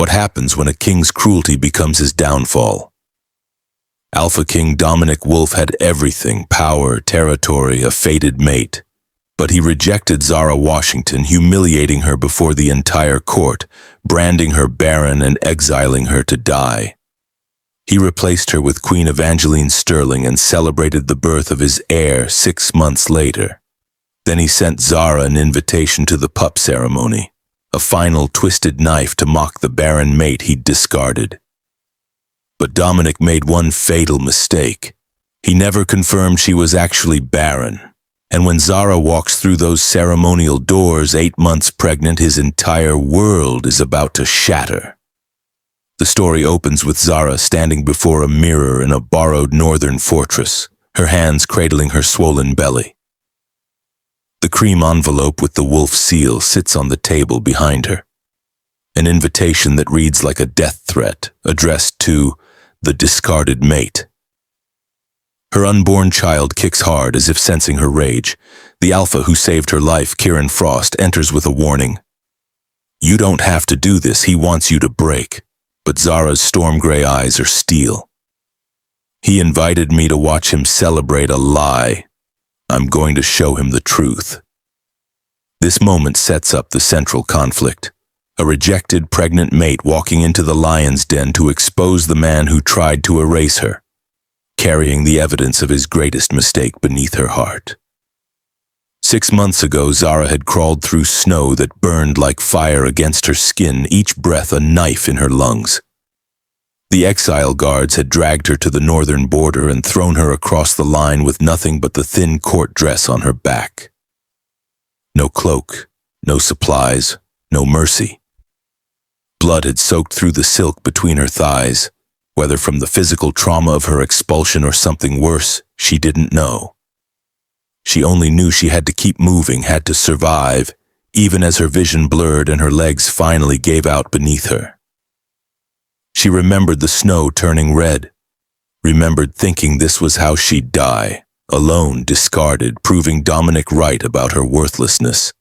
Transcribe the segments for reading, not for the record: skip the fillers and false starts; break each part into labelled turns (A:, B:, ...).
A: What happens when a king's cruelty becomes his downfall? Alpha King Dominic Wolfe had everything: power, territory, a fated mate. But he rejected Zara Washington, humiliating her before the entire court, branding her barren and exiling her to die. He replaced her with Queen Evangeline Sterling and celebrated the birth of his heir 6 months later. Then he sent Zara an invitation to the Pups ceremony, a final twisted knife to mock the barren mate he'd discarded. But Dominic made one fatal mistake. He never confirmed she was actually barren. And when Zara walks through those ceremonial doors 8 months pregnant, his entire world is about to shatter. The story opens with Zara standing before a mirror in a borrowed northern fortress, her hands cradling her swollen belly. The cream envelope with the wolf seal sits on the table behind her. An invitation that reads like a death threat, addressed to the discarded mate. Her unborn child kicks hard as if sensing her rage. The alpha who saved her life, Kieran Frost, enters with a warning. "You don't have to do this, he wants you to break." But Zara's storm gray eyes are steel. "He invited me to watch him celebrate a lie. I'm going to show him the truth." This moment sets up the central conflict. A rejected pregnant mate walking into the lion's den to expose the man who tried to erase her, carrying the evidence of his greatest mistake beneath her heart. 6 months ago, Zara had crawled through snow that burned like fire against her skin, each breath a knife in her lungs. The exile guards had dragged her to the northern border and thrown her across the line with nothing but the thin court dress on her back. No cloak, no supplies, no mercy. Blood had soaked through the silk between her thighs, whether from the physical trauma of her expulsion or something worse, she didn't know. She only knew she had to keep moving, had to survive, even as her vision blurred and her legs finally gave out beneath her. She remembered the snow turning red, remembered thinking this was how she'd die, alone, discarded, proving Dominic right about her worthlessness.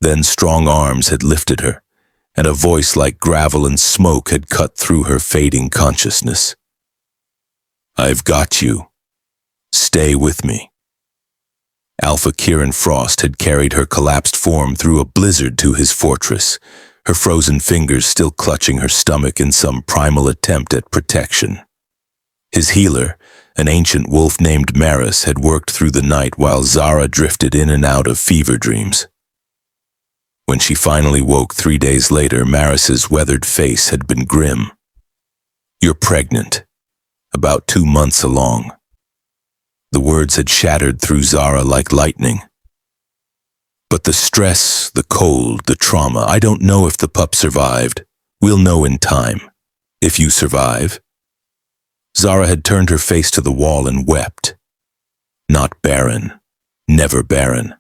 A: Then strong arms had lifted her, and a voice like gravel and smoke had cut through her fading consciousness. "I've got you. Stay with me." Alpha Kieran Frost had carried her collapsed form through a blizzard to his fortress, her frozen fingers still clutching her stomach in some primal attempt at protection. His healer, an ancient wolf named Maris, had worked through the night while Zara drifted in and out of fever dreams. When she finally woke 3 days later, Maris's weathered face had been grim. "You're pregnant. About 2 months along." The words had shattered through Zara like lightning. "But the stress, the cold, the trauma, I don't know if the pup survived. We'll know in time. If you survive." Zara had turned her face to the wall and wept. Not barren. Never barren.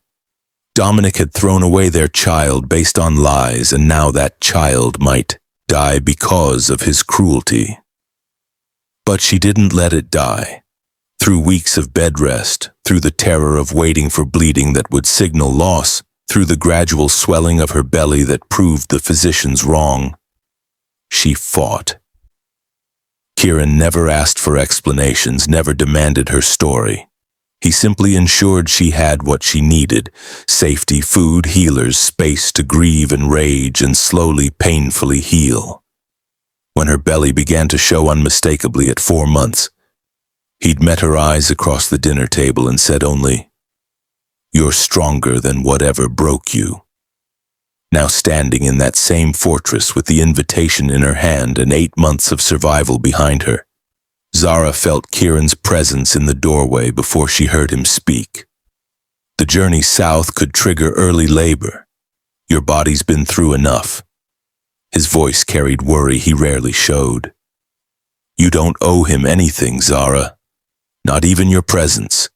A: Dominic had thrown away their child based on lies, and now that child might die because of his cruelty. But she didn't let it die. Through weeks of bed rest, through the terror of waiting for bleeding that would signal loss, through the gradual swelling of her belly that proved the physicians wrong, she fought. Kieran never asked for explanations, never demanded her story. He simply ensured she had what she needed: safety, food, healers, space to grieve and rage and slowly, painfully heal. When her belly began to show unmistakably at 4 months, he'd met her eyes across the dinner table and said only, "You're stronger than whatever broke you." Now standing in that same fortress with the invitation in her hand and 8 months of survival behind her, Zara felt Kieran's presence in the doorway before she heard him speak. "The journey south could trigger early labor. Your body's been through enough." His voice carried worry he rarely showed. "You don't owe him anything, Zara. Not even your presence."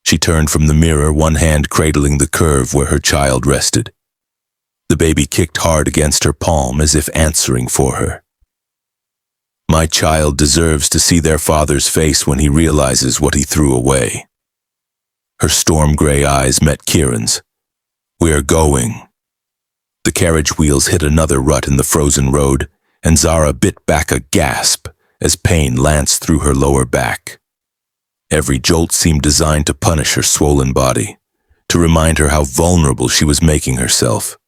A: She turned from the mirror, one hand cradling the curve where her child rested. The baby kicked hard against her palm as if answering for her. "My child deserves to see their father's face when he realizes what he threw away." Her storm gray eyes met Kieran's. "We're going." The carriage wheels hit another rut in the frozen road, and Zara bit back a gasp as pain lanced through her lower back. Every jolt seemed designed to punish her swollen body, to remind her how vulnerable she was making herself.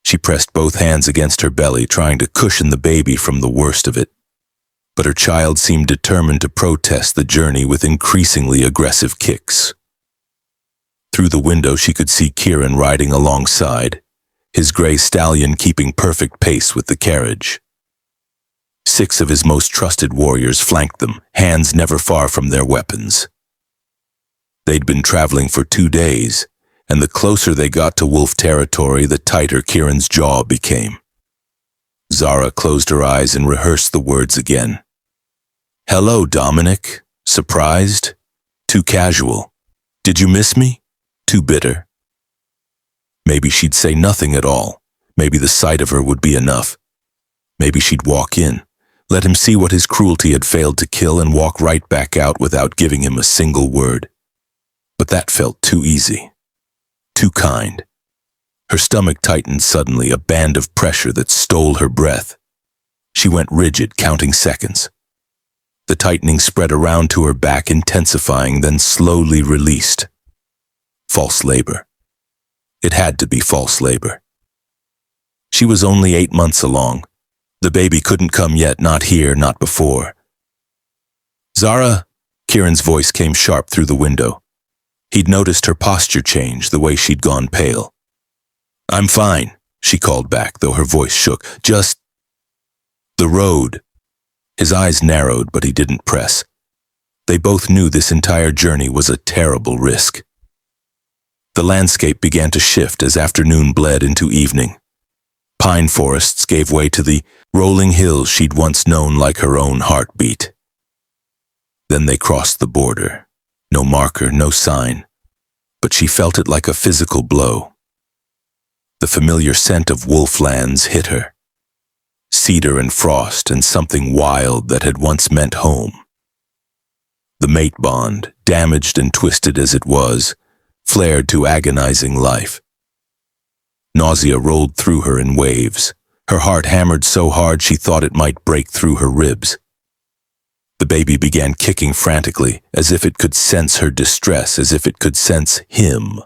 A: She pressed both hands against her belly, trying to cushion the baby from the worst of it. But her child seemed determined to protest the journey with increasingly aggressive kicks. Through the window she could see Kieran riding alongside, his gray stallion keeping perfect pace with the carriage. 6 of his most trusted warriors flanked them, hands never far from their weapons. They'd been traveling for 2 days, and the closer they got to Wolf territory, the tighter Kieran's jaw became. Zara closed her eyes and rehearsed the words again. "Hello, Dominic. Surprised? Too casual. Did you miss me? Too bitter." Maybe she'd say nothing at all. Maybe the sight of her would be enough. Maybe she'd walk in, let him see what his cruelty had failed to kill, and walk right back out without giving him a single word. But that felt too easy. Too kind. Her stomach tightened suddenly, a band of pressure that stole her breath. She went rigid, counting seconds. The tightening spread around to her back, intensifying, then slowly released. False labor. It had to be false labor. She was only 8 months along. The baby couldn't come yet, not here, not before. "Zara," Kieran's voice came sharp through the window. He'd noticed her posture change, the way she'd gone pale. "I'm fine," she called back, though her voice shook. "Just the road." His eyes narrowed, but he didn't press. They both knew this entire journey was a terrible risk. The landscape began to shift as afternoon bled into evening. Pine forests gave way to the rolling hills she'd once known like her own heartbeat. Then they crossed the border. No marker, no sign, but she felt it like a physical blow. The familiar scent of wolflands hit her. Cedar and frost and something wild that had once meant home. The mate bond, damaged and twisted as it was, flared to agonizing life. Nausea rolled through her in waves. Her heart hammered so hard she thought it might break through her ribs. The baby began kicking frantically, as if it could sense her distress, as if it could sense him.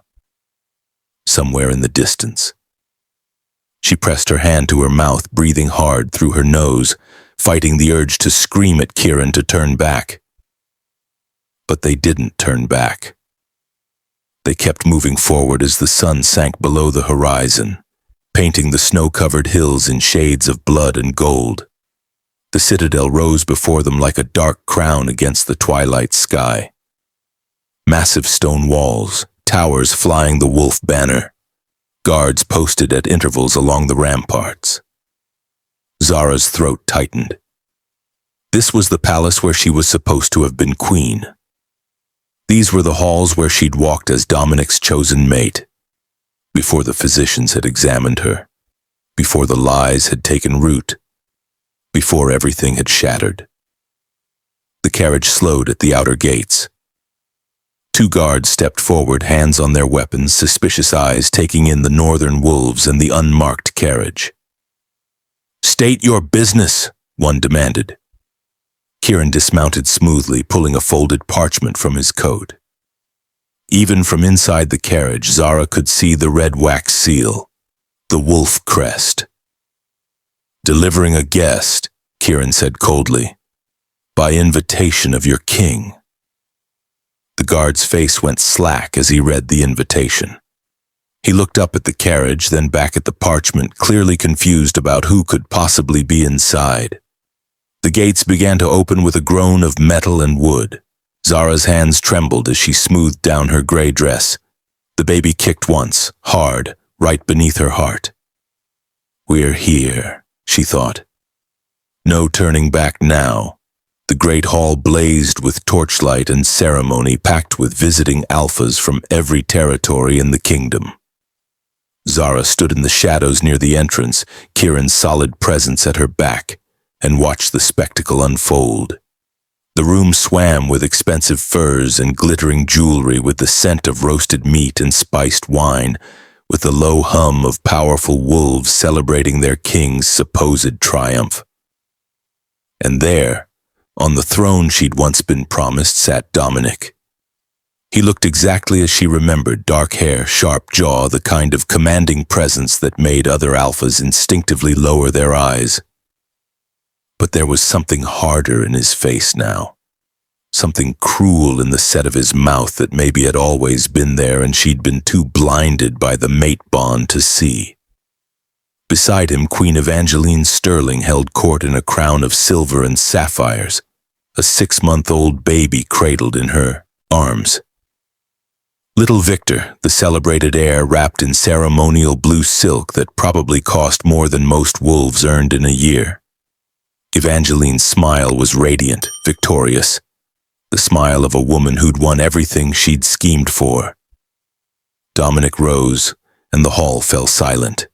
A: Somewhere in the distance. She pressed her hand to her mouth, breathing hard through her nose, fighting the urge to scream at Kieran to turn back. But they didn't turn back. They kept moving forward as the sun sank below the horizon, painting the snow-covered hills in shades of blood and gold. The citadel rose before them like a dark crown against the twilight sky. Massive stone walls, towers flying the wolf banner, guards posted at intervals along the ramparts. Zara's throat tightened. This was the palace where she was supposed to have been queen. These were the halls where she'd walked as Dominic's chosen mate, before the physicians had examined her, before the lies had taken root, before everything had shattered. The carriage slowed at the outer gates. 2 guards stepped forward, hands on their weapons, suspicious eyes taking in the northern wolves and the unmarked carriage. "State your business," one demanded. Kieran dismounted smoothly, pulling a folded parchment from his coat. Even from inside the carriage, Zara could see the red wax seal, the wolf crest. "Delivering a guest," Kieran said coldly, "by invitation of your king." The guard's face went slack as he read the invitation. He looked up at the carriage, then back at the parchment, clearly confused about who could possibly be inside. The gates began to open with a groan of metal and wood. Zara's hands trembled as she smoothed down her gray dress. The baby kicked once, hard, right beneath her heart. "We're here," she thought. No turning back now. The great hall blazed with torchlight and ceremony, packed with visiting alphas from every territory in the kingdom. Zara stood in the shadows near the entrance, Kieran's solid presence at her back, and watched the spectacle unfold. The room swam with expensive furs and glittering jewelry, with the scent of roasted meat and spiced wine, with the low hum of powerful wolves celebrating their king's supposed triumph. And there, on the throne she'd once been promised, sat Dominic. He looked exactly as she remembered, dark hair, sharp jaw, the kind of commanding presence that made other alphas instinctively lower their eyes. But there was something harder in his face now. Something cruel in the set of his mouth that maybe had always been there and she'd been too blinded by the mate bond to see. Beside him, Queen Evangeline Sterling held court in a crown of silver and sapphires, a 6-month-old baby cradled in her arms. Little Victor, the celebrated heir, wrapped in ceremonial blue silk that probably cost more than most wolves earned in a year. Evangeline's smile was radiant, victorious, the smile of a woman who'd won everything she'd schemed for. Dominic rose, and the hall fell silent.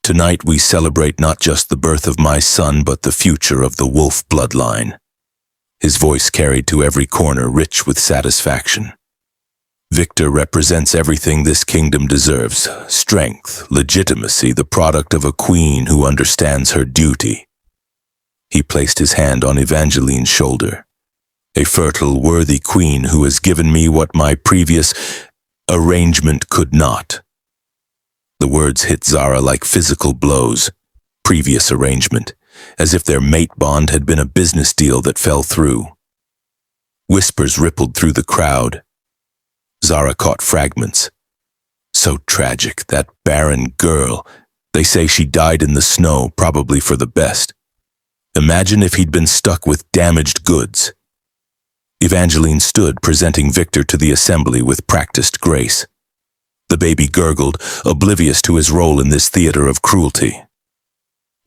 A: Tonight we celebrate not just the birth of my son, but the future of the Wolfe bloodline. His voice carried to every corner, rich with satisfaction. Victor represents everything this kingdom deserves: strength, legitimacy, the product of a queen who understands her duty. He placed his hand on Evangeline's shoulder. A fertile, worthy queen who has given me what my previous arrangement could not. The words hit Zara like physical blows. Previous arrangement, as if their mate bond had been a business deal that fell through. Whispers rippled through the crowd. Zara caught fragments. So tragic, that Barren girl. They say she died in the snow, probably for the best. Imagine if he'd been stuck with damaged goods. Evangeline stood, presenting Victor to the assembly with practiced grace. The baby gurgled, oblivious to his role in this theater of cruelty.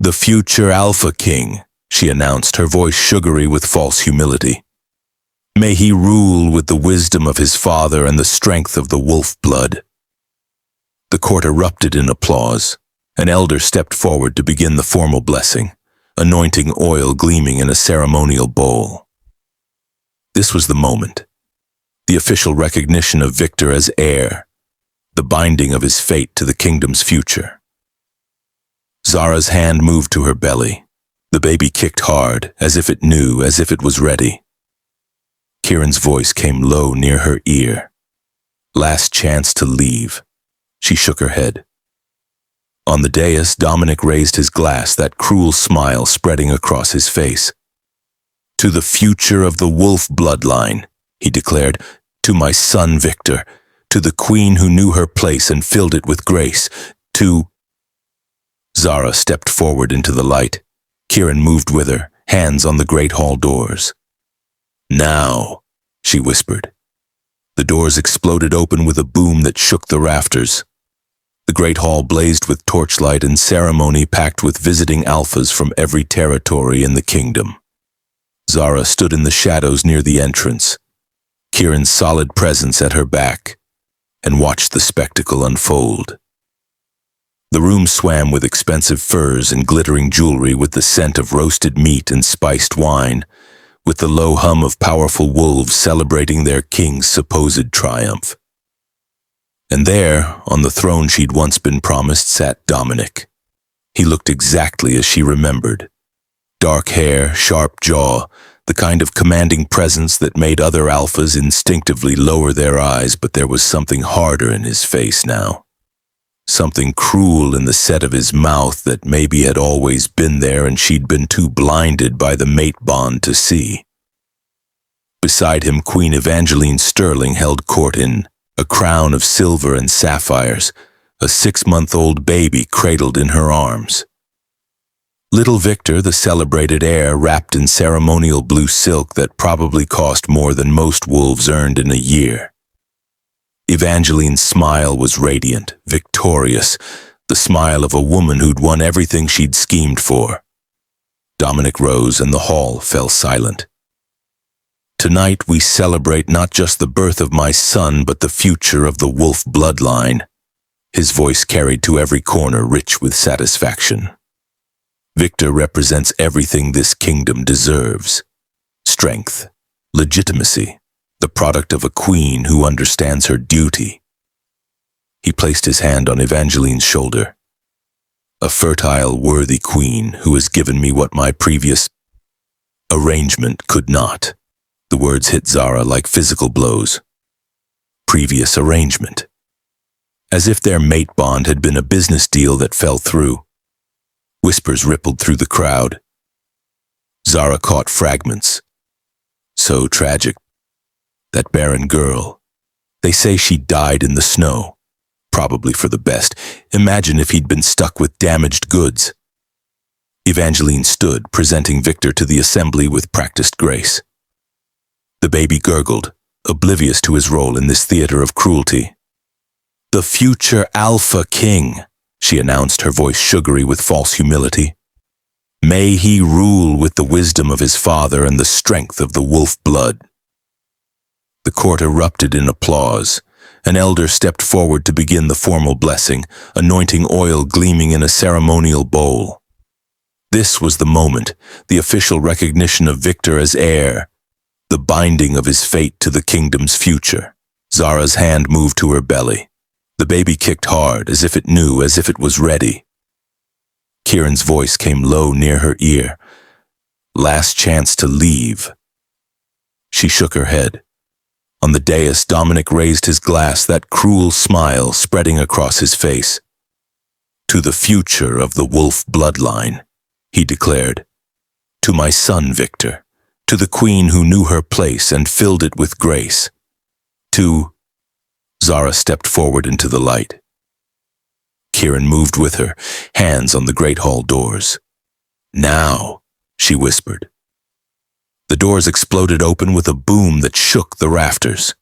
A: "The future Alpha King," she announced, her voice sugary with false humility. "May he rule with the wisdom of his father and the strength of the wolf blood." The court erupted in applause. An elder stepped forward to begin the formal blessing, anointing oil gleaming in a ceremonial bowl. This was the moment. The official recognition of Victor as heir, the binding of his fate to the kingdom's future. Zara's hand moved to her belly. The baby kicked hard, as if it knew, as if it was ready. Kieran's voice came low near her ear. "Last chance to leave." She shook her head. On the dais, Dominic raised his glass, that cruel smile spreading across his face. "To the future of the Wolfe bloodline," he declared, "to my son Victor, to the queen who knew her place and filled it with grace, to—" Zara stepped forward into the light. Kieran moved with her, hands on the great hall doors. "Now," she whispered. The doors exploded open with a boom that shook the rafters. The great hall blazed with torchlight and ceremony packed with visiting alphas from every territory in the kingdom. Zara stood in the shadows near the entrance, Kieran's solid presence at her back, and watched the spectacle unfold. The room swam with expensive furs and glittering jewelry, with the scent of roasted meat and spiced wine, with the low hum of powerful wolves celebrating their king's supposed triumph. And there, on the throne she'd once been promised, sat Dominic. He looked exactly as she remembered. Dark hair, sharp jaw, the kind of commanding presence that made other alphas instinctively lower their eyes, but there was something harder in his face now. Something cruel in the set of his mouth that maybe had always been there and she'd been too blinded by the mate bond to see. Beside him, Queen Evangeline Sterling held court in a crown of silver and sapphires, a 6-month-old baby cradled in her arms. Little Victor, the celebrated heir, wrapped in ceremonial blue silk that probably cost more than most wolves earned in a year. Evangeline's smile was radiant, victorious, the smile of a woman who'd won everything she'd schemed for. Dominic rose and the hall fell silent. "Tonight we celebrate not just the birth of my son, but the future of the Wolfe bloodline." His voice carried to every corner, rich with satisfaction. "Victor represents everything this kingdom deserves: strength, legitimacy, the product of a queen who understands her duty." He placed his hand on Evangeline's shoulder. A fertile, worthy queen who has given me what my previous arrangement could not. The words hit Zara like physical blows. Previous arrangement. As if their mate bond had been a business deal that fell through. Whispers rippled through the crowd. Zara caught fragments. So tragic. That Barren girl. They say she died in the snow. Probably for the best. Imagine if he'd been stuck with damaged goods. Evangeline stood, presenting Victor to the assembly with practiced grace. The baby gurgled, oblivious to his role in this theater of cruelty. "The future Alpha King," she announced, her voice sugary with false humility. "May he rule with the wisdom of his father and the strength of the wolf blood." The court erupted in applause. An elder stepped forward to begin the formal blessing, anointing oil gleaming in a ceremonial bowl. This was the moment, the official recognition of Victor as heir, the binding of his fate to the kingdom's future. Zara's hand moved to her belly. The baby kicked hard, as if it knew, as if it was ready. Kieran's voice came low near her ear. "Last chance to leave." She shook her head. On the dais, Dominic raised his glass, that cruel smile spreading across his face. "To the future of the wolf bloodline," he declared. "To my son, Victor. To the queen who knew her place and filled it with grace. To—" Zara stepped forward into the light. Kieran moved with her, hands on the great hall doors. "Now," she whispered. The doors exploded open with a boom that shook the rafters.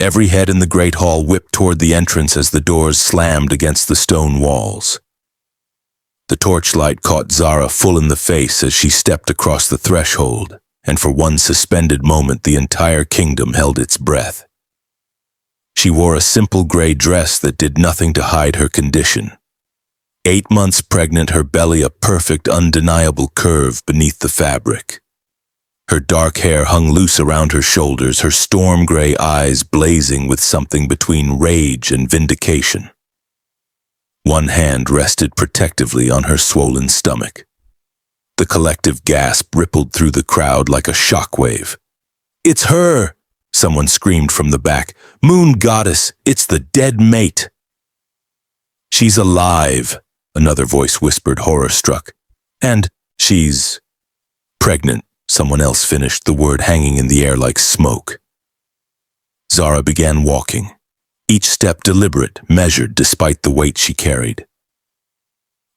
A: Every head in the great hall whipped toward the entrance as the doors slammed against the stone walls. The torchlight caught Zara full in the face as she stepped across the threshold, and for one suspended moment the entire kingdom held its breath. She wore a simple gray dress that did nothing to hide her condition. 8 months pregnant, her belly a perfect, undeniable curve beneath the fabric. Her dark hair hung loose around her shoulders, her storm gray eyes blazing with something between rage and vindication. One hand rested protectively on her swollen stomach. The collective gasp rippled through the crowd like a shockwave. "It's her!" someone screamed from the back. "Moon goddess, it's the dead mate!" "She's alive," another voice whispered, horror-struck. "And she's pregnant," someone else finished, the word hanging in the air like smoke. Zara began walking, each step deliberate, measured despite the weight she carried.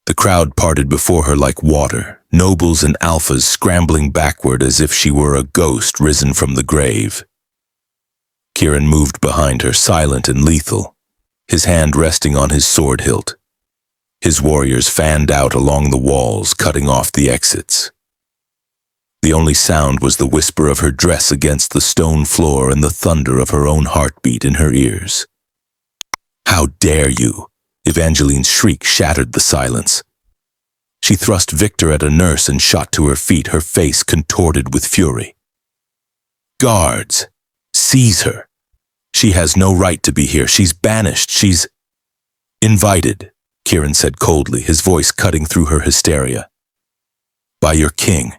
A: The crowd parted before her like water, nobles and alphas scrambling backward as if she were a ghost risen from the grave. Kieran moved behind her, silent and lethal, his hand resting on his sword hilt. His warriors fanned out along the walls, cutting off the exits. The only sound was the whisper of her dress against the stone floor and the thunder of her own heartbeat in her ears. "How dare you!" Evangeline's shriek shattered the silence. She thrust Victor at a nurse and shot to her feet, her face contorted with fury. "Guards! Seize her! She has no right to be here. She's banished. She's—" "Invited," Kieran said coldly, his voice cutting through her hysteria. "By your king.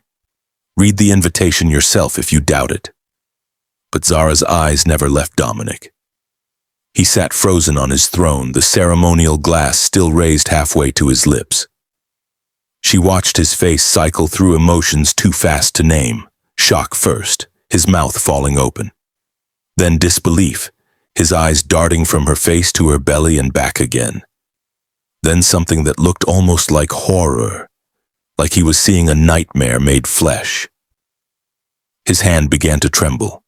A: Read the invitation yourself if you doubt it." But Zara's eyes never left Dominic. He sat frozen on his throne, the ceremonial glass still raised halfway to his lips. She watched his face cycle through emotions too fast to name. Shock first, his mouth falling open. Then disbelief, his eyes darting from her face to her belly and back again. Then something that looked almost like horror, like he was seeing a nightmare made flesh. His hand began to tremble.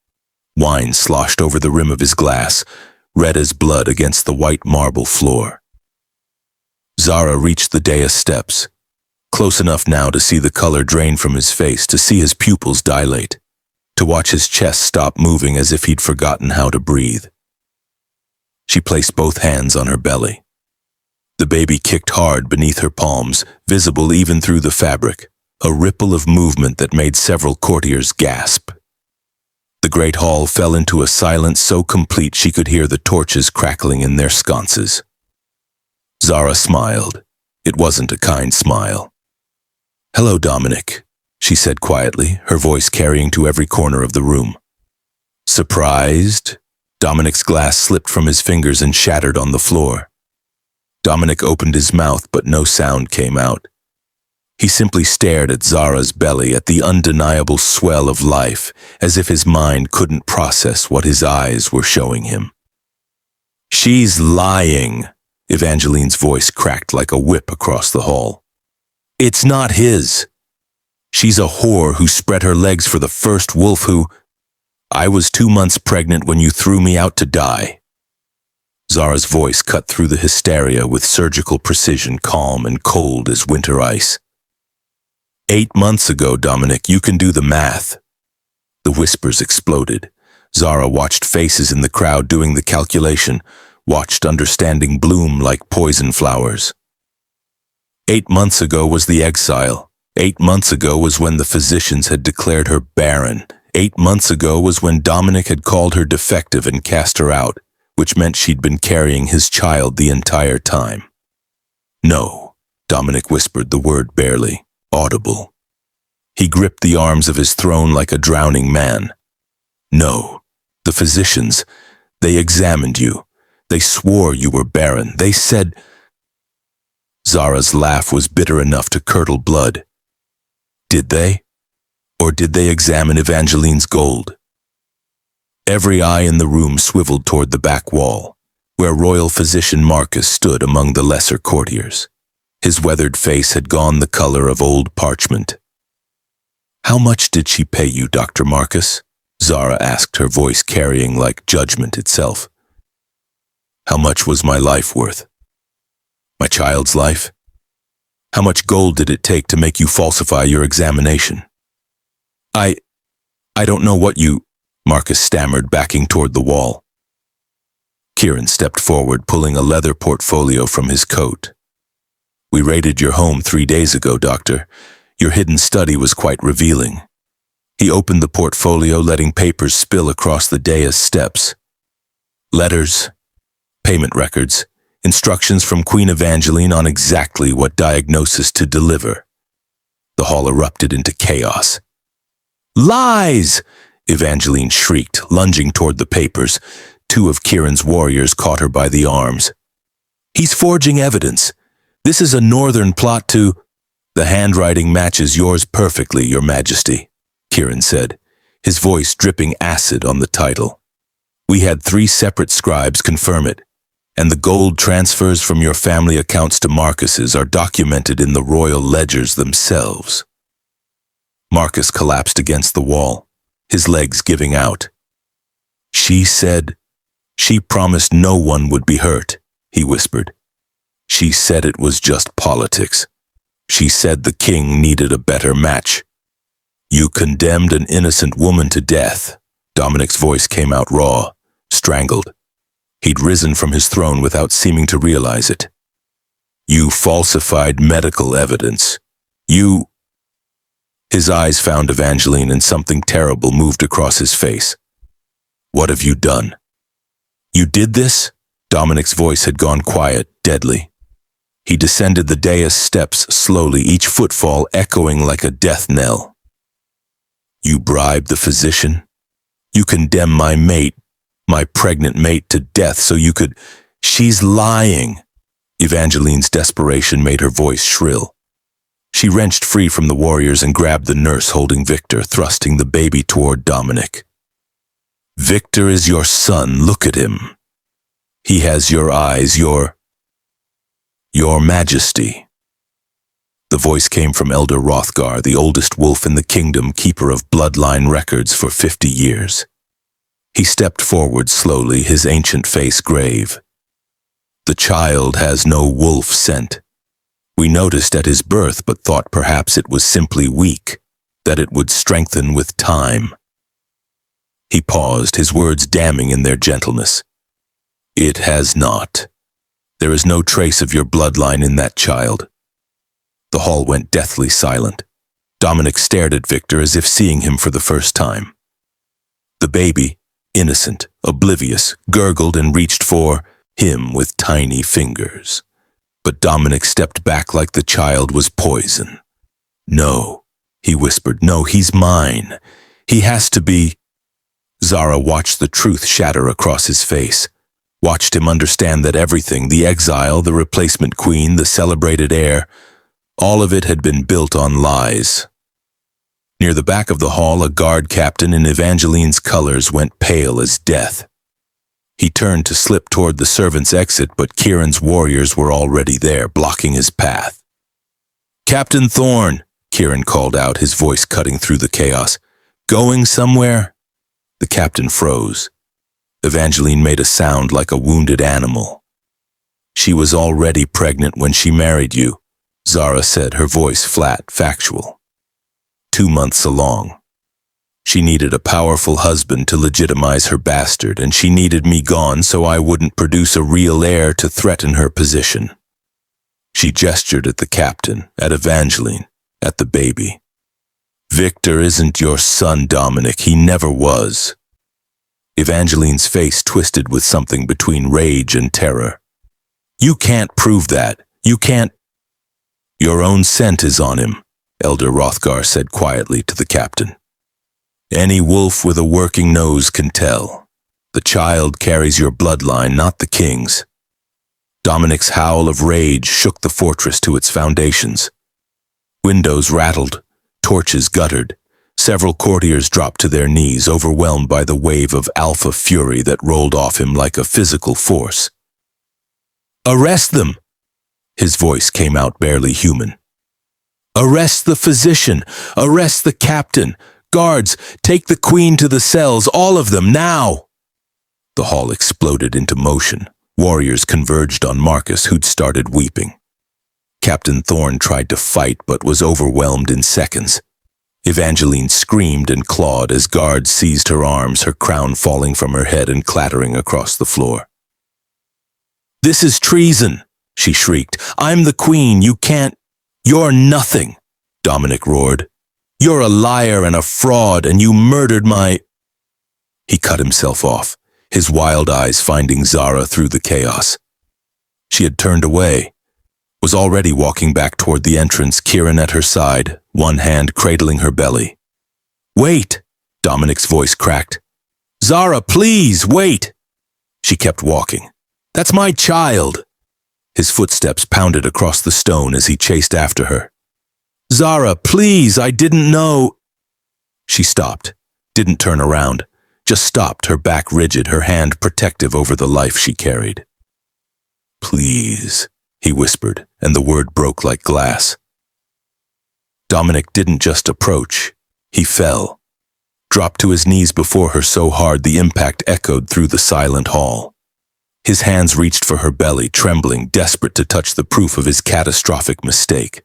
A: Wine sloshed over the rim of his glass, red as blood against the white marble floor. Zara reached the dais steps, close enough now to see the color drain from his face, to see his pupils dilate, to watch his chest stop moving as if he'd forgotten how to breathe. She placed both hands on her belly. The baby kicked hard beneath her palms, visible even through the fabric, a ripple of movement that made several courtiers gasp. The great hall fell into a silence so complete she could hear the torches crackling in their sconces. Zara smiled. It wasn't a kind smile. "Hello, Dominic," she said quietly, her voice carrying to every corner of the room. "Surprised?" Dominic's glass slipped from his fingers and shattered on the floor. Dominic opened his mouth, but no sound came out. He simply stared at Zara's belly, at the undeniable swell of life, as if his mind couldn't process what his eyes were showing him. "She's lying," Evangeline's voice cracked like a whip across the hall. "It's not his. She's a whore who spread her legs for the first wolf who... I was 2 months pregnant when you threw me out to die." Zara's voice cut through the hysteria with surgical precision, calm and cold as winter ice. 8 months ago, Dominic, you can do the math." The whispers exploded. Zara watched faces in the crowd doing the calculation, watched understanding bloom like poison flowers. 8 months ago was the exile. 8 months ago was when the physicians had declared her barren. 8 months ago was when Dominic had called her defective and cast her out, which meant she'd been carrying his child the entire time. "No," Dominic whispered, the word barely audible. He gripped the arms of his throne like a drowning man. "No, the physicians, they examined you. They swore you were barren. They said..." Zara's laugh was bitter enough to curdle blood. "Did they? Or did they examine Evangeline's gold?" Every eye in the room swiveled toward the back wall, where royal physician Marcus stood among the lesser courtiers. His weathered face had gone the color of old parchment. "How much did she pay you, Dr. Marcus?" Zara asked, her voice carrying like judgment itself. "How much was my life worth? My child's life? How much gold did it take to make you falsify your examination?" I don't know what you..." Marcus stammered, backing toward the wall. Kieran stepped forward, pulling a leather portfolio from his coat. "We raided your home 3 days ago, Doctor. Your hidden study was quite revealing." He opened the portfolio, letting papers spill across the dais steps. Letters, payment records, instructions from Queen Evangeline on exactly what diagnosis to deliver. The hall erupted into chaos. "Lies!" Evangeline shrieked, lunging toward the papers. 2 of Kieran's warriors caught her by the arms. "He's forging evidence. This is a northern plot to..." "The handwriting matches yours perfectly, Your Majesty," Kieran said, his voice dripping acid on the title. "We had 3 separate scribes confirm it, and the gold transfers from your family accounts to Marcus's are documented in the royal ledgers themselves." Marcus collapsed against the wall, his legs giving out. "She said, she promised no one would be hurt," he whispered. "She said it was just politics. She said the king needed a better match. You condemned an innocent woman to death." Dominic's voice came out raw, strangled. He'd risen from his throne without seeming to realize it. "You falsified medical evidence. You..." His eyes found Evangeline, and something terrible moved across his face. "What have you done?" "You did this?" Dominic's voice had gone quiet, deadly. He descended the dais steps slowly, each footfall echoing like a death knell. "You bribed the physician? You condemned my mate, my pregnant mate, to death so you could..." "She's lying!" Evangeline's desperation made her voice shrill. She wrenched free from the warriors and grabbed the nurse holding Victor, thrusting the baby toward Dominic. "Victor is your son, look at him. He has your eyes, your Majesty." The voice came from Elder Hrothgar, the oldest wolf in the kingdom, keeper of bloodline records for 50 years. He stepped forward slowly, his ancient face grave. "The child has no wolf scent. We noticed at his birth, but thought perhaps it was simply weak, that it would strengthen with time." He paused, his words damning in their gentleness. "It has not. There is no trace of your bloodline in that child." The hall went deathly silent. Dominic stared at Victor as if seeing him for the first time. The baby, innocent, oblivious, gurgled and reached for him with tiny fingers. But Dominic stepped back like the child was poison. "No," he whispered. "No, he's mine. He has to be." Zara watched the truth shatter across his face, watched him understand that everything, the exile, the replacement queen, the celebrated heir, all of it had been built on lies. Near the back of the hall, a guard captain in Evangeline's colors went pale as death. He turned to slip toward the servants' exit, but Kieran's warriors were already there, blocking his path. "Captain Thorne," Kieran called out, his voice cutting through the chaos. "Going somewhere?" The captain froze. Evangeline made a sound like a wounded animal. "She was already pregnant when she married you," Zara said, her voice flat, factual. 2 months along. She needed a powerful husband to legitimize her bastard, and she needed me gone so I wouldn't produce a real heir to threaten her position. She gestured at the captain, at Evangeline, at the baby. "Victor isn't your son, Dominic. He never was." Evangeline's face twisted with something between rage and terror. "You can't prove that. You can't." "Your own scent is on him," Elder Rothgar said quietly to the captain. "Any wolf with a working nose can tell. The child carries your bloodline, not the king's." Dominic's howl of rage shook the fortress to its foundations. Windows rattled, torches guttered. Several courtiers dropped to their knees, overwhelmed by the wave of alpha fury that rolled off him like a physical force. "Arrest them!" His voice came out barely human. "Arrest the physician! Arrest the captain! Guards, take the queen to the cells, all of them, now!" The hall exploded into motion. Warriors converged on Marcus, who'd started weeping. Captain Thorne tried to fight, but was overwhelmed in seconds. Evangeline screamed and clawed as guards seized her arms, her crown falling from her head and clattering across the floor. "This is treason," she shrieked. "I'm the queen, you can't—" "You're nothing," Dominic roared. "You're a liar and a fraud, and you murdered my—" He cut himself off, his wild eyes finding Zara through the chaos. She had turned away, was already walking back toward the entrance, Kieran at her side, one hand cradling her belly. "Wait!" Dominic's voice cracked. "Zara, please, wait!" She kept walking. "That's my child!" His footsteps pounded across the stone as he chased after her. "Zara, please, I didn't know—" She stopped, didn't turn around, just stopped, her back rigid, her hand protective over the life she carried. "Please," he whispered, and the word broke like glass. Dominic didn't just approach, he fell, dropped to his knees before her so hard the impact echoed through the silent hall. His hands reached for her belly, trembling, desperate to touch the proof of his catastrophic mistake.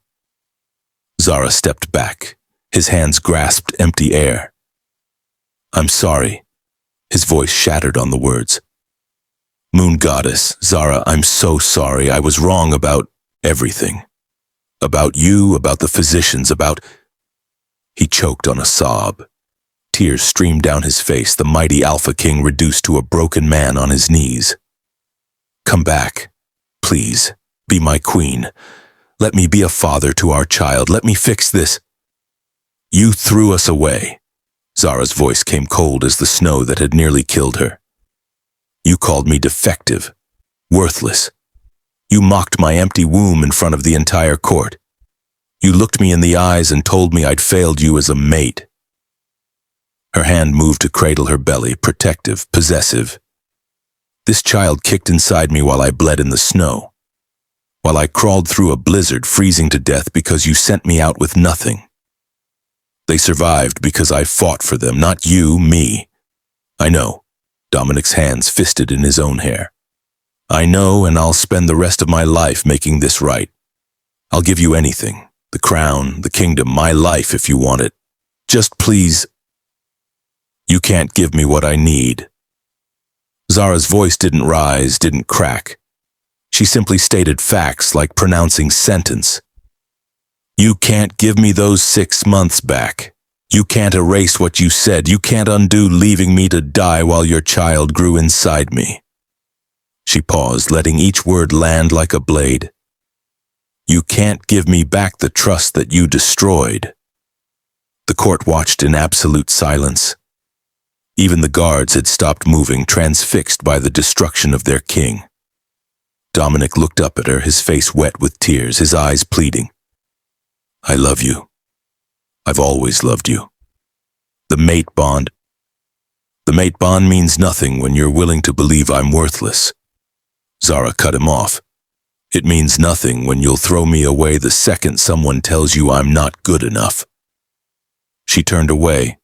A: Zara stepped back, his hands grasped empty air. "I'm sorry." His voice shattered on the words. "Moon goddess, Zara, I'm so sorry. I was wrong about everything. About you, about the physicians, about—" He choked on a sob. Tears streamed down his face, the mighty Alpha King reduced to a broken man on his knees. "Come back. Please, be my queen. Let me be a father to our child. Let me fix this." "You threw us away." Zara's voice came cold as the snow that had nearly killed her. "You called me defective, worthless. You mocked my empty womb in front of the entire court. You looked me in the eyes and told me I'd failed you as a mate." Her hand moved to cradle her belly, protective, possessive. "This child kicked inside me while I bled in the snow, while I crawled through a blizzard, freezing to death because you sent me out with nothing. They survived because I fought for them, not you, me. I know." Dominic's hands fisted in his own hair. "I know, and I'll spend the rest of my life making this right. I'll give you anything, the crown, the kingdom, my life if you want it. Just please—" "You can't give me what I need." Zara's voice didn't rise, didn't crack. She simply stated facts like pronouncing sentence. "You can't give me those 6 months back. You can't erase what you said. You can't undo leaving me to die while your child grew inside me. She paused, letting each word land like a blade. You can't give me back the trust that you destroyed. The court watched in absolute silence. Even the guards had stopped moving, transfixed by the destruction of their king. Dominic looked up at her, his face wet with tears, his eyes pleading. I love you. I've always loved you. The mate bond means nothing when you're willing to believe I'm worthless. Zara cut him off. It means nothing when you'll throw me away the second someone tells you I'm not good enough. She turned away,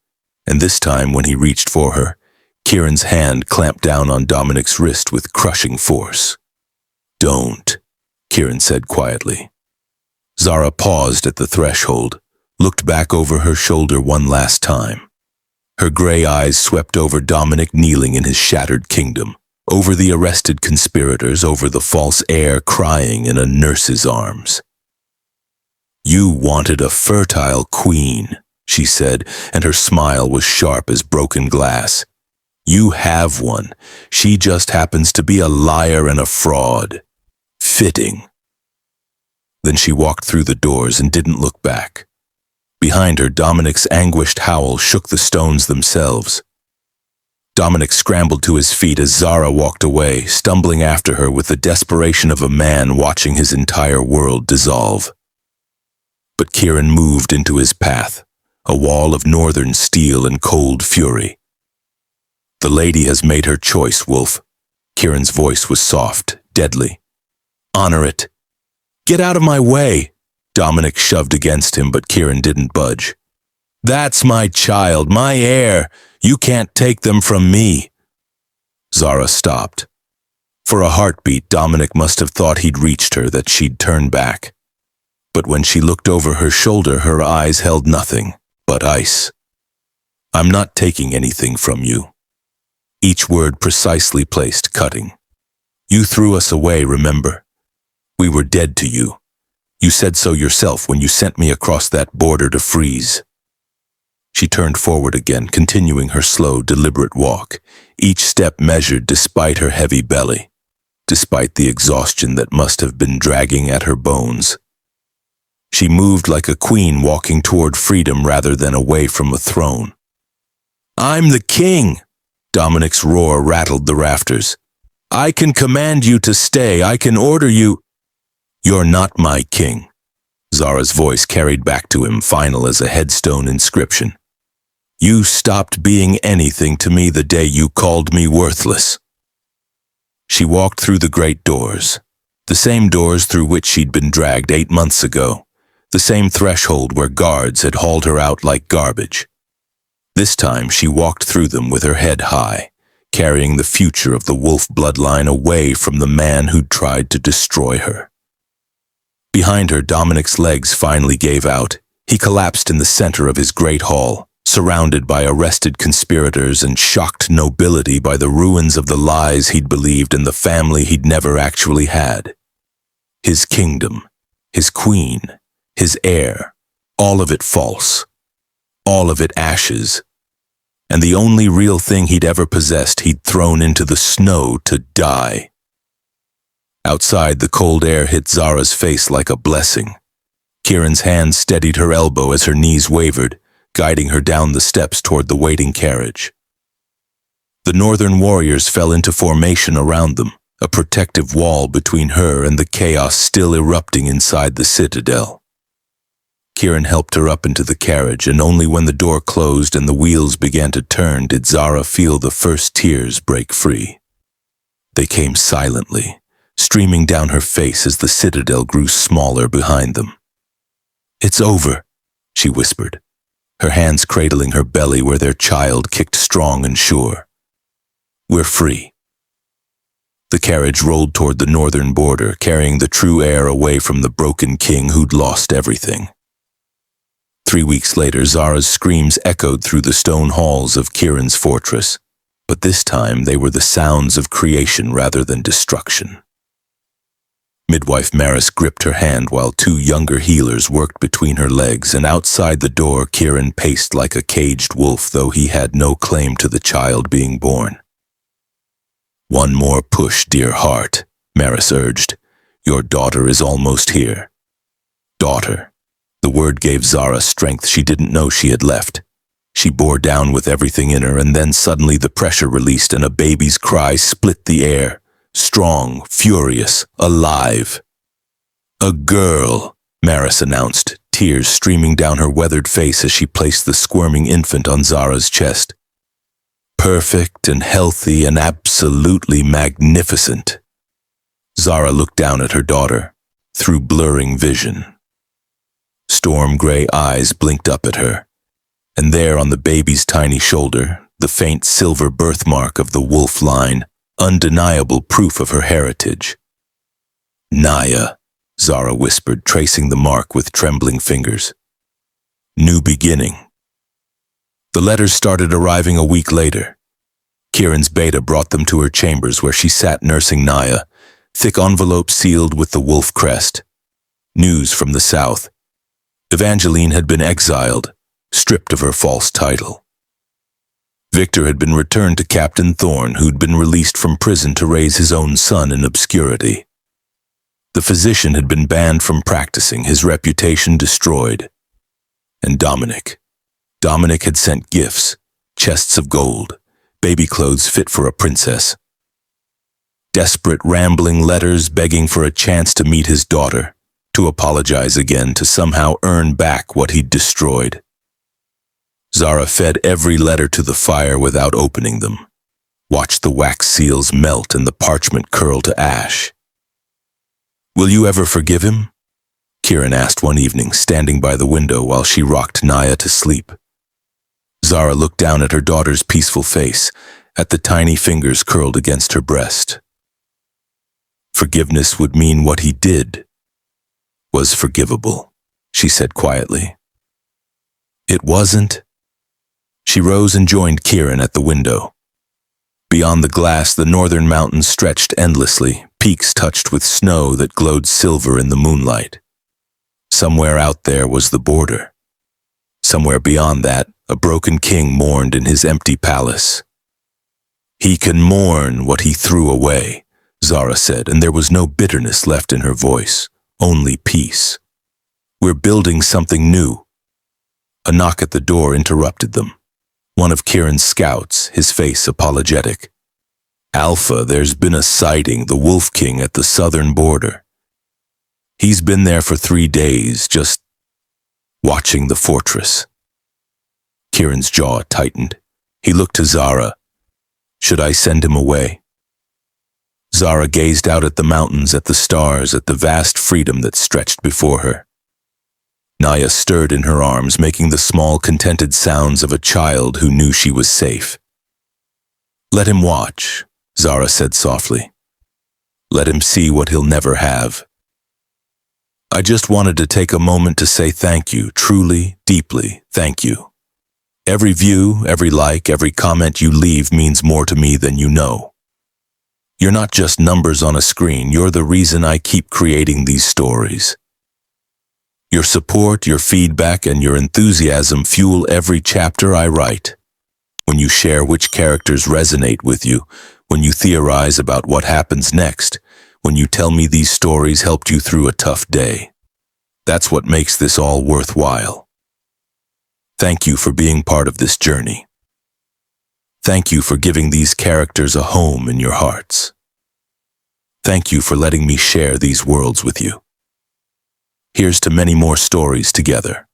A: and this time when he reached for her, Kieran's hand clamped down on Dominic's wrist with crushing force. Don't, Kieran said quietly. Zara paused at the threshold, looked back over her shoulder one last time. Her gray eyes swept over Dominic kneeling in his shattered kingdom, over the arrested conspirators, over the false heir crying in a nurse's arms. You wanted a fertile queen, she said, and her smile was sharp as broken glass. You have one. She just happens to be a liar and a fraud. Fitting. Then she walked through the doors and didn't look back. Behind her, Dominic's anguished howl shook the stones themselves. Dominic scrambled to his feet as Zara walked away, stumbling after her with the desperation of a man watching his entire world dissolve. But Kieran moved into his path, a wall of northern steel and cold fury. The lady has made her choice, Wolfe. Kieran's voice was soft, deadly. Honor it. Get out of my way. Dominic shoved against him, but Kieran didn't budge. That's my child, my heir. You can't take them from me. Zara stopped. For a heartbeat, Dominic must have thought he'd reached her, that she'd turn back. But when she looked over her shoulder, her eyes held nothing but ice. I'm not taking anything from you. Each word precisely placed, cutting. You threw us away, remember? We were dead to you. You said so yourself when you sent me across that border to freeze. She turned forward again, continuing her slow, deliberate walk, each step measured despite her heavy belly, despite the exhaustion that must have been dragging at her bones. She moved like a queen walking toward freedom rather than away from a throne. I'm the king! Dominic's roar rattled the rafters. I can command you to stay. I can order you. You're not my king. Zara's voice carried back to him, final as a headstone inscription. You stopped being anything to me the day you called me worthless. She walked through the great doors, the same doors through which she'd been dragged 8 months ago, the same threshold where guards had hauled her out like garbage. This time she walked through them with her head high, carrying the future of the Wolfe bloodline away from the man who'd tried to destroy her. Behind her, Dominic's legs finally gave out. He collapsed in the center of his great hall, surrounded by arrested conspirators and shocked nobility by the ruins of the lies he'd believed in the family he'd never actually had. His kingdom, his queen, his heir, all of it false, all of it ashes, and the only real thing he'd ever possessed he'd thrown into the snow to die. Outside, the cold air hit Zara's face like a blessing. Kieran's hand steadied her elbow as her knees wavered, guiding her down the steps toward the waiting carriage. The northern warriors fell into formation around them, a protective wall between her and the chaos still erupting inside the citadel. Kieran helped her up into the carriage, and only when the door closed and the wheels began to turn did Zara feel the first tears break free. They came silently, streaming down her face as the citadel grew smaller behind them. It's over, she whispered, her hands cradling her belly where their child kicked strong and sure. We're free. The carriage rolled toward the northern border, carrying the true heir away from the broken king who'd lost everything. 3 weeks later, Zara's screams echoed through the stone halls of Kieran's fortress, but this time they were the sounds of creation rather than destruction. Midwife Maris gripped her hand while two younger healers worked between her legs, and outside the door Kieran paced like a caged wolf, though he had no claim to the child being born. "One more push, dear heart," Maris urged. "Your daughter is almost here." Daughter. The word gave Zara strength she didn't know she had left. She bore down with everything in her, and then suddenly the pressure released and a baby's cry split the air. Strong, furious, alive. "A girl," Maris announced, tears streaming down her weathered face as she placed the squirming infant on Zara's chest. "Perfect and healthy and absolutely magnificent." Zara looked down at her daughter, through blurring vision. Storm-gray eyes blinked up at her, and there on the baby's tiny shoulder, the faint silver birthmark of the wolf line, undeniable proof of her heritage. "Naya," Zara whispered, tracing the mark with trembling fingers. "New beginning." The letters started arriving a week later. Kieran's beta brought them to her chambers where she sat nursing Naya, thick envelope sealed with the wolf crest. News from the south. Evangeline had been exiled, stripped of her false title. Victor had been returned to Captain Thorne, who'd been released from prison to raise his own son in obscurity. The physician had been banned from practicing, his reputation destroyed. And Dominic had sent gifts, chests of gold, baby clothes fit for a princess. Desperate, rambling letters begging for a chance to meet his daughter, to apologize again, to somehow earn back what he'd destroyed. Zara fed every letter to the fire without opening them, watched the wax seals melt and the parchment curl to ash. "Will you ever forgive him?" Kieran asked one evening, standing by the window while she rocked Naya to sleep. Zara looked down at her daughter's peaceful face, at the tiny fingers curled against her breast. "Forgiveness would mean what he did was forgivable," she said quietly. "It wasn't." She rose and joined Kieran at the window. Beyond the glass, the northern mountains stretched endlessly, peaks touched with snow that glowed silver in the moonlight. Somewhere out there was the border. Somewhere beyond that, a broken king mourned in his empty palace. "He can mourn what he threw away," Zara said, and there was no bitterness left in her voice, only peace. "We're building something new." A knock at the door interrupted them. One of Kieran's scouts, his face apologetic. "Alpha, there's been a sighting, the Wolf King at the southern border. He's been there for 3 days, just watching the fortress." Kieran's jaw tightened. He looked to Zara. "Should I send him away?" Zara gazed out at the mountains, at the stars, at the vast freedom that stretched before her. Naya stirred in her arms, making the small, contented sounds of a child who knew she was safe. "Let him watch," Zara said softly. "Let him see what he'll never have. I just wanted to take a moment to say thank you, truly, deeply, thank you. Every view, every like, every comment you leave means more to me than you know. You're not just numbers on a screen, you're the reason I keep creating these stories. Your support, your feedback, and your enthusiasm fuel every chapter I write. When you share which characters resonate with you, when you theorize about what happens next, when you tell me these stories helped you through a tough day. That's what makes this all worthwhile. Thank you for being part of this journey. Thank you for giving these characters a home in your hearts. Thank you for letting me share these worlds with you. Here's to many more stories together."